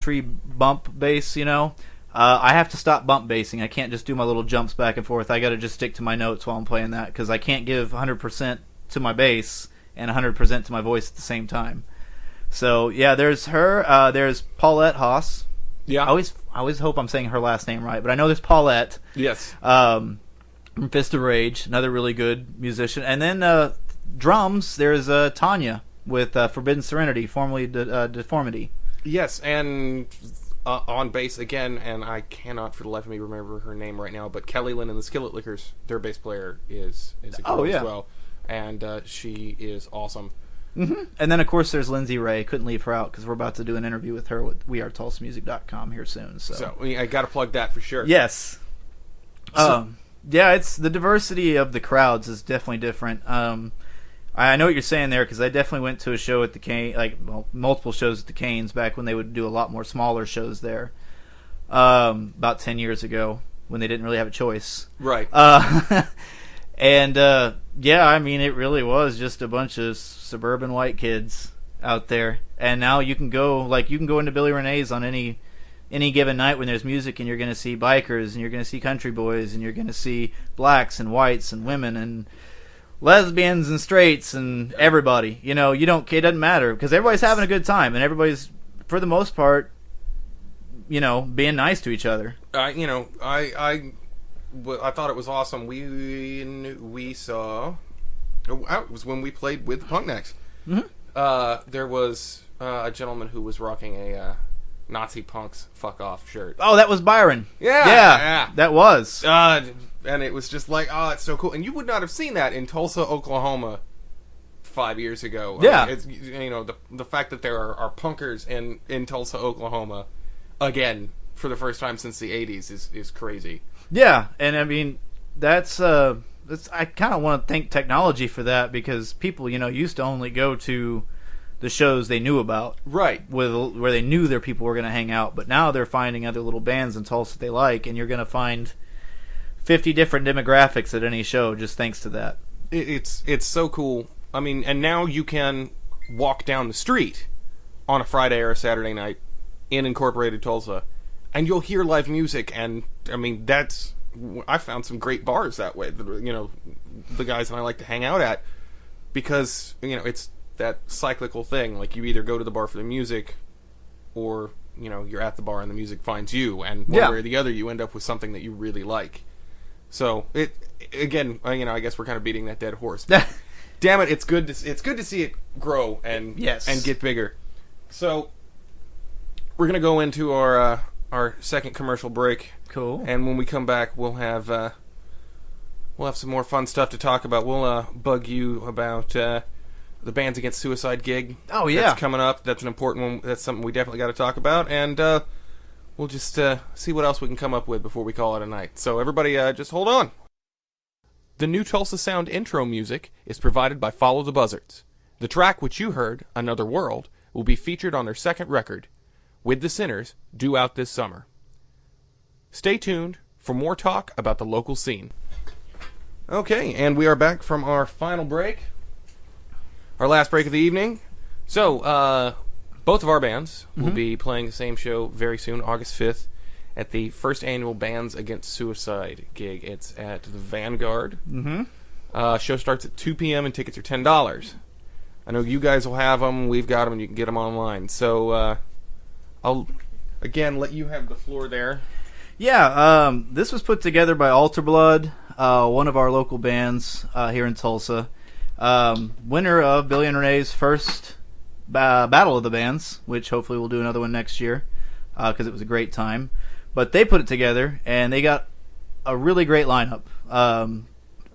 country bump bass, you know, I have to stop bump bassing. I can't just do my little jumps back and forth. I got to just stick to my notes while I'm playing that because I can't give 100% to my bass and 100% to my voice at the same time. So yeah, there's her. There's Paulette Haas. Yeah. I always hope I'm saying her last name right, but I know there's Paulette. Yes. From Fist of Rage, another really good musician. And then drums, there's Tanya with Forbidden Serenity, formerly Deformity. Yes, and on bass again, and I cannot for the life of me remember her name right now, but Kelly Lynn and the Skillet Lickers, their bass player is a girl as well. And she is awesome. Mm-hmm. And then, of course, there's Lindsay Ray. Couldn't leave her out because we're about to do an interview with her with wearetulsamusic.com here soon. So I got to plug that for sure. Yes. Yeah, it's the diversity of the crowds is definitely different. I know what you're saying there because I definitely went to a show at the Cane, multiple shows at the Canes back when they would do a lot more smaller shows there. About 10 years ago when they didn't really have a choice. Right. And yeah, I mean, it really was just a bunch of suburban white kids out there. And now you can go into Billy Renee's on any given night when there's music, and you're going to see bikers, and you're going to see country boys, and you're going to see blacks and whites and women and lesbians and straights and everybody. You know, it doesn't matter because everybody's having a good time, and everybody's, for the most part, you know, being nice to each other. I thought it was awesome. We saw. It was when we played with Punk Necks. Mm-hmm. There was a gentleman who was rocking a Nazi Punks Fuck Off shirt. Oh, that was Byron. Yeah. That was. And it was just like, oh, it's so cool. And you would not have seen that in Tulsa, Oklahoma 5 years ago. Yeah. I mean, it's, you know, the fact that there are punkers in Tulsa, Oklahoma, again, for the first time since the 80s is crazy. Yeah, and I mean, that's I kind of want to thank technology for that because people, you know, used to only go to the shows they knew about. Right. Where they knew their people were going to hang out, but now they're finding other little bands in Tulsa they like, and you're going to find 50 different demographics at any show just thanks to that. It's so cool. I mean, and now you can walk down the street on a Friday or a Saturday night in Incorporated Tulsa, and you'll hear live music, and I mean, I found some great bars that way, you know, the guys that I like to hang out at, because, you know, it's that cyclical thing, like you either go to the bar for the music, or, you know, you're at the bar and the music finds you, and one way or the other, you end up with something that you really like. So, again, you know, I guess we're kind of beating that dead horse, but damn it, it's good to see it grow and get bigger. So, we're going to go into our second commercial break. Cool. And when we come back, we'll have some more fun stuff to talk about. We'll bug you about the Bands Against Suicide gig. Oh, yeah. That's coming up. That's an important one. That's something we definitely got to talk about. And we'll just see what else we can come up with before we call it a night. So everybody just hold on. The new Tulsa Sound intro music is provided by Follow the Buzzards. The track which you heard, Another World, will be featured on their second record, With the Sinners, due out this summer. Stay tuned for more talk about the local scene. Okay, and we are back from our final break. Our last break of the evening. So, both of our bands will be playing the same show very soon, August 5th, at the first annual Bands Against Suicide gig. It's at the Vanguard. Show starts at 2 p.m. and tickets are $10. I know you guys will have them. We've got them, and you can get them online. So, I'll, again, let you have the floor there. Yeah, this was put together by Alter Blood, one of our local bands here in Tulsa. Winner of Billy and Renee's first Battle of the Bands, which hopefully we'll do another one next year because it was a great time. But they put it together, and they got a really great lineup.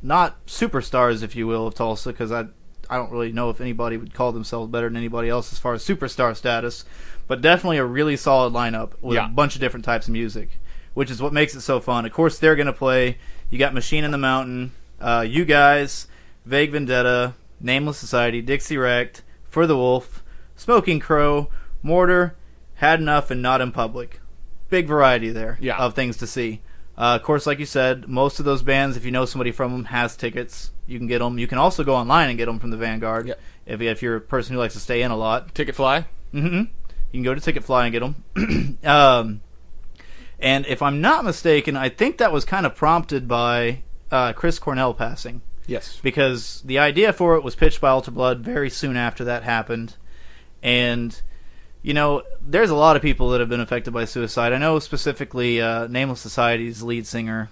Not superstars, if you will, of Tulsa, because I don't really know if anybody would call themselves better than anybody else as far as superstar status, but definitely a really solid lineup with a bunch of different types of music, which is what makes it so fun. Of course, they're going to play. You got Machine in the Mountain, you guys, Vague Vendetta, Nameless Society, Dixie Wrecked, For the Wolf, Smoking Crow, Mortar, Had Enough, and Not in Public. Big variety there of things to see. Of course, like you said, most of those bands, if you know somebody from them, has tickets. You can get them. You can also go online and get them from the Vanguard if you're a person who likes to stay in a lot. Ticketfly? Mm-hmm. You can go to Ticketfly and get them. And if I'm not mistaken, I think that was kind of prompted by Chris Cornell passing. Yes. Because the idea for it was pitched by Alter Blood very soon after that happened. And, you know, there's a lot of people that have been affected by suicide. I know specifically Nameless Society's lead singer.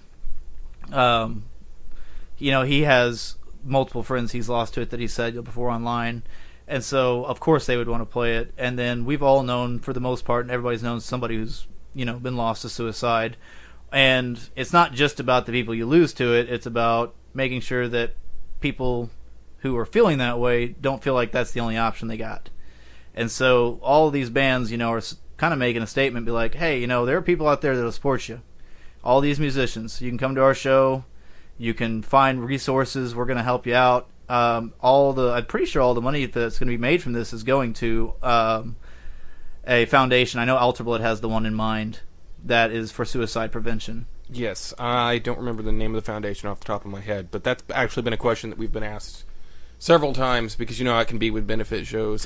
You know, he has multiple friends he's lost to it that he said before online. And so, of course, they would want to play it. And then we've all known, for the most part, and everybody's known somebody who's, you know, been lost to suicide. And it's not just about the people you lose to it. It's about making sure that people who are feeling that way don't feel like that's the only option they got. And so all of these bands, you know, are kind of making a statement, be like, hey, you know, there are people out there that'll support you. All these musicians, you can come to our show, you can find resources, we're going to help you out. I'm pretty sure all the money that's going to be made from this is going to a foundation. I know Alter Blood has the one in mind that is for suicide prevention. Yes, I don't remember the name of the foundation off the top of my head, but that's actually been a question that we've been asked several times, because you know how it can be with benefit shows.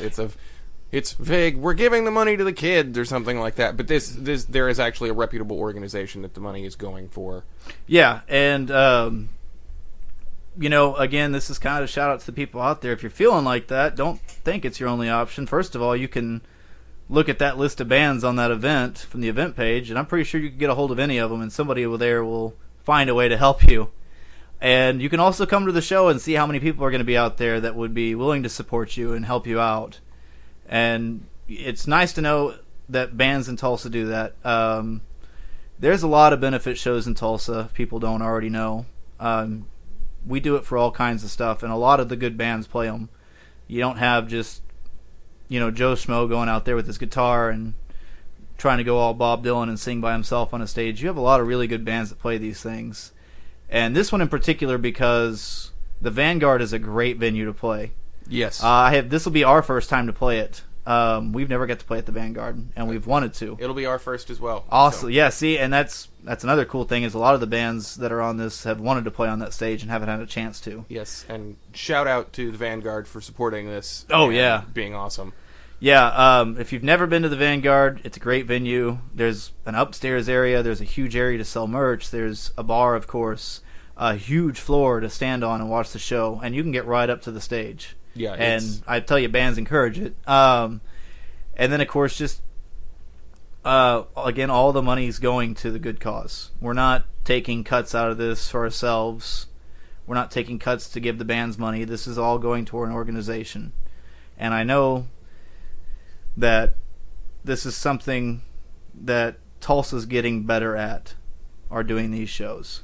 It's vague. We're giving the money to the kids or something like that, but there is actually a reputable organization that the money is going for. Yeah, and you know, again, this is kind of a shout out to the people out there. If you're feeling like that, don't think it's your only option. First of all, you can look at that list of bands on that event from the event page, and I'm pretty sure you can get a hold of any of them, and somebody over there will find a way to help you. And you can also come to the show and see how many people are going to be out there that would be willing to support you and help you out. And it's nice to know that bands in Tulsa do that. There's a lot of benefit shows in Tulsa, if people don't already know. We do it for all kinds of stuff, and a lot of the good bands play them. You don't have just, you know, Joe Schmo going out there with his guitar and trying to go all Bob Dylan and sing by himself on a stage. You have a lot of really good bands that play these things. And this one in particular, because the Vanguard is a great venue to play. Yes. This will be our first time to play it. We've never got to play at the Vanguard, and we've wanted to. It'll be our first as well. Awesome. So. Yeah, see, and that's another cool thing, is a lot of the bands that are on this have wanted to play on that stage and haven't had a chance to. Yes, and shout out to the Vanguard for supporting this. Oh, yeah. Being awesome. Yeah, if you've never been to the Vanguard, it's a great venue. There's an upstairs area. There's a huge area to sell merch. There's a bar, of course, a huge floor to stand on and watch the show, and you can get right up to the stage. Yeah, and I tell you, bands encourage it. And then, of course, just again, all the money's going to the good cause. We're not taking cuts out of this for ourselves. We're not taking cuts to give the bands money. This is all going toward an organization. And I know that this is something that Tulsa's getting better at, are doing these shows.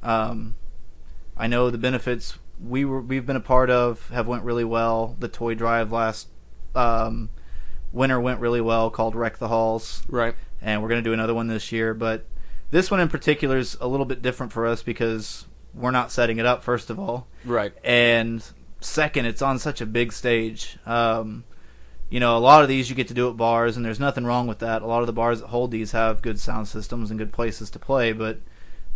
I know the benefits we've been a part of have went really well. The toy drive last winter went really well, called Wreck the Halls. Right. And we're going to do another one this year. But this one in particular is a little bit different for us because we're not setting it up, first of all. Right. And second, it's on such a big stage. You know, a lot of these you get to do at bars, and there's nothing wrong with that. A lot of the bars that hold these have good sound systems and good places to play, but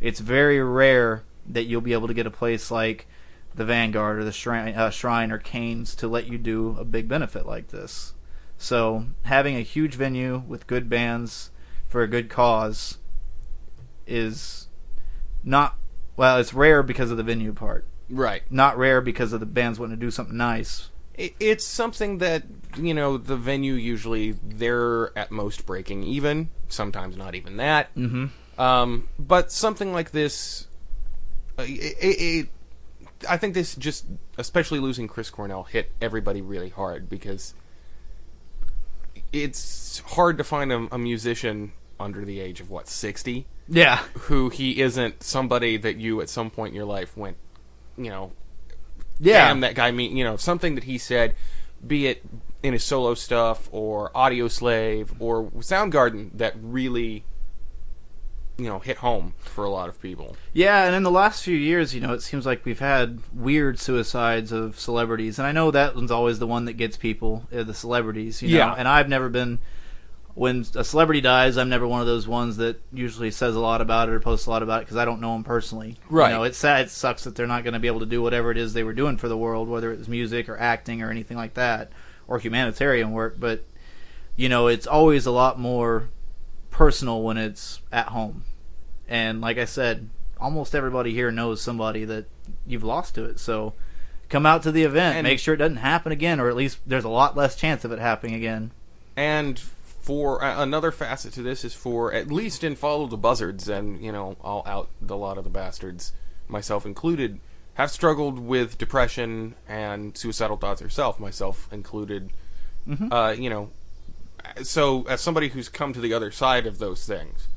it's very rare that you'll be able to get a place like the Vanguard or the Shrine or Canes to let you do a big benefit like this. So having a huge venue with good bands for a good cause is not, well, it's rare because of the venue part. Right. Not rare because of the bands wanting to do something nice. It's something that, you know, the venue usually, they're at most breaking even, sometimes not even that. Mm-hmm. But something like this, I think this just, especially losing Chris Cornell, hit everybody really hard, because it's hard to find a musician under the age of, 60? Yeah. Who he isn't somebody that you, at some point in your life, went, you know, yeah, damn, that guy, something that he said, be it in his solo stuff, or Audio Slave, or Soundgarden, that really, you know, hit home for a lot of people. Yeah, and in the last few years, you know, it seems like we've had weird suicides of celebrities, and I know that one's always the one that gets people, the celebrities, you know, and I've never been, when a celebrity dies, I'm never one of those ones that usually says a lot about it or posts a lot about it, because I don't know them personally. Right. You know, it's sad, it sucks that they're not going to be able to do whatever it is they were doing for the world, whether it was music or acting or anything like that, or humanitarian work, but it's always a lot more personal when it's at home. And like I said, almost everybody here knows somebody that you've lost to it. So come out to the event, make sure it doesn't happen again, or at least there's a lot less chance of it happening again. And for another facet to this is for, at least in Follow the Buzzards, and, I'll out a lot of the bastards, myself included, have struggled with depression and suicidal thoughts herself, myself included. So as somebody who's come to the other side of those things,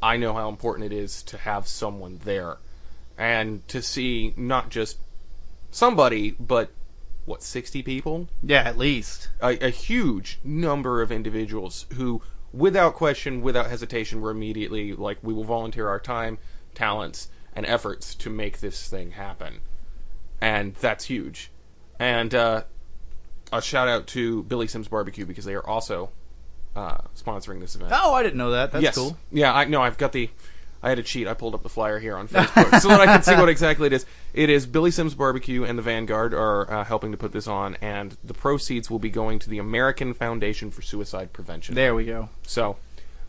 I know how important it is to have someone there. And to see not just somebody, but, 60 people? Yeah, at least. A huge number of individuals who, without question, without hesitation, were immediately like, we will volunteer our time, talents, and efforts to make this thing happen. And that's huge. And a shout out to Billy Sims Barbecue, because they are also sponsoring this event. Oh, I didn't know that. That's yes. Cool. Yeah, I had a cheat. I pulled up the flyer here on Facebook so that I could see what exactly it is. It is Billy Sims Barbecue and the Vanguard are helping to put this on, and the proceeds will be going to the American Foundation for Suicide Prevention. There we go. So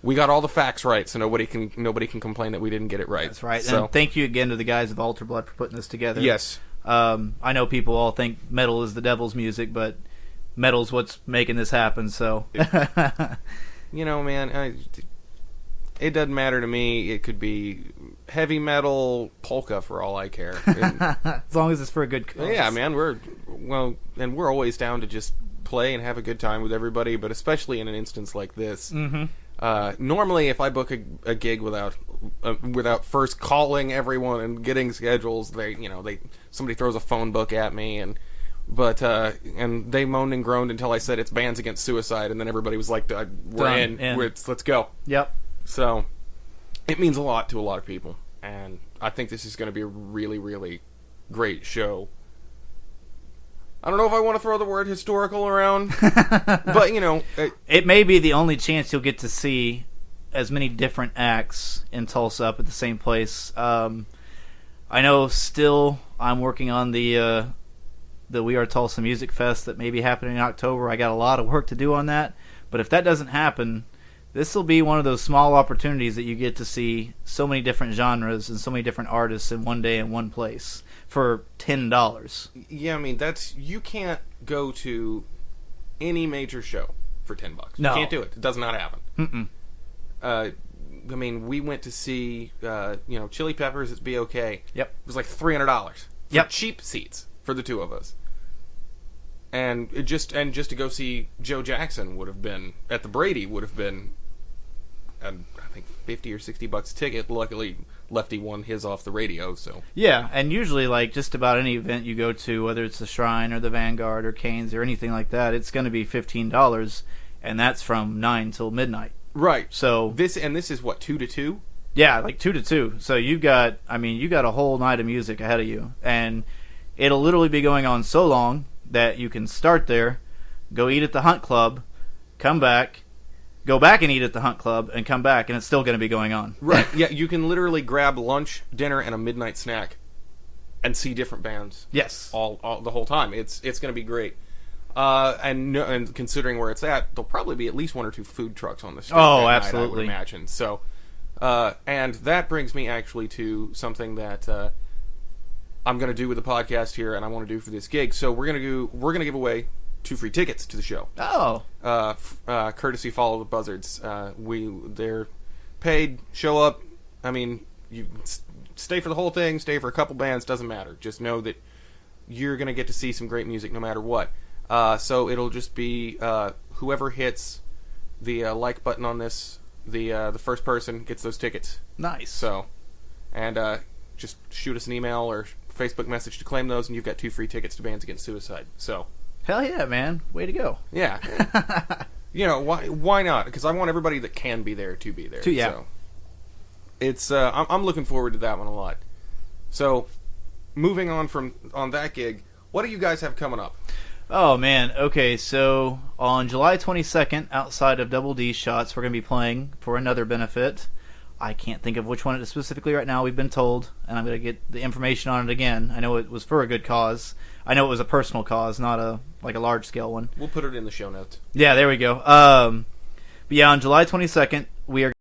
we got all the facts right, so nobody can complain that we didn't get it right. That's right. So, and thank you again to the guys of Alter Blood for putting this together. Yes. I know people all think metal is the devil's music, but metal's what's making this happen. So, man, it doesn't matter to me. It could be heavy metal, polka, for all I care. As long as it's for a good cause. Yeah, man, we're always down to just play and have a good time with everybody, but especially in an instance like this. Mm-hmm. Normally, if I book a gig without first calling everyone and getting schedules, somebody throws a phone book at me, and they moaned and groaned until I said it's Bands Against Suicide, and then everybody was like, "We're in. Let's go." Yep. So it means a lot to a lot of people, and I think this is going to be a really, really great show. I don't know if I want to throw the word historical around, but it may be the only chance you'll get to see as many different acts in Tulsa up at the same place. I know still I'm working on the We Are Tulsa Music Fest that may be happening in October. I got a lot of work to do on that, but if that doesn't happen, this will be one of those small opportunities that you get to see so many different genres and so many different artists in one day in one place for $10. Yeah, I mean, you can't go to any major show for $10. No. You can't do it. It does not happen. Mm-mm. I mean, we went to see, Chili Peppers at BOK. Yep. It was like $300 for cheap seats for the two of us. And just to go see Joe Jackson at the Brady would have been, I think, $50 or $60 a ticket. Luckily, Lefty won his off the radio. So yeah, and usually, like, just about any event you go to, whether it's the Shrine or the Vanguard or Canes or anything like that, it's going to be $15, and that's from 9 till midnight. Right. So this is what, 2 to 2? Yeah, like 2 to 2. So you got a whole night of music ahead of you, and it'll literally be going on so long that you can start there, go eat at the Hunt Club, come back, go back and eat at the Hunt Club, and come back, and it's still going to be going on. Right. Yeah, you can literally grab lunch, dinner, and a midnight snack, and see different bands. Yes. All the whole time. It's going to be great. And considering where it's at, there'll probably be at least 1 or 2 food trucks on the street. Oh, that absolutely. night, I would imagine. So, and that brings me actually to something that I'm going to do with the podcast here, and I want to do for this gig. So we're going to give away 2 free tickets to the show. Oh. Courtesy Follow the Buzzards. They're paid. Show up. I mean, you stay for the whole thing. Stay for a couple bands. Doesn't matter. Just know that you're going to get to see some great music no matter what. So it'll just be whoever hits the like button on this, the first person gets those tickets. Nice. So, and just shoot us an email or Facebook message to claim those, and you've got 2 free tickets to Bands Against Suicide. So, hell yeah, man! Way to go. Yeah. Why not? Because I want everybody that can be there to be there. Yeah. So it's I'm looking forward to that one a lot. So, moving on that gig, what do you guys have coming up? Oh, man. Okay, so on July 22nd, outside of Double D Shots, we're going to be playing for another benefit. I can't think of which one it is specifically right now. We've been told, and I'm going to get the information on it again. I know it was for a good cause. I know it was a personal cause, not a large scale one. We'll put it in the show notes. Yeah, there we go. But yeah, on July 22nd, we are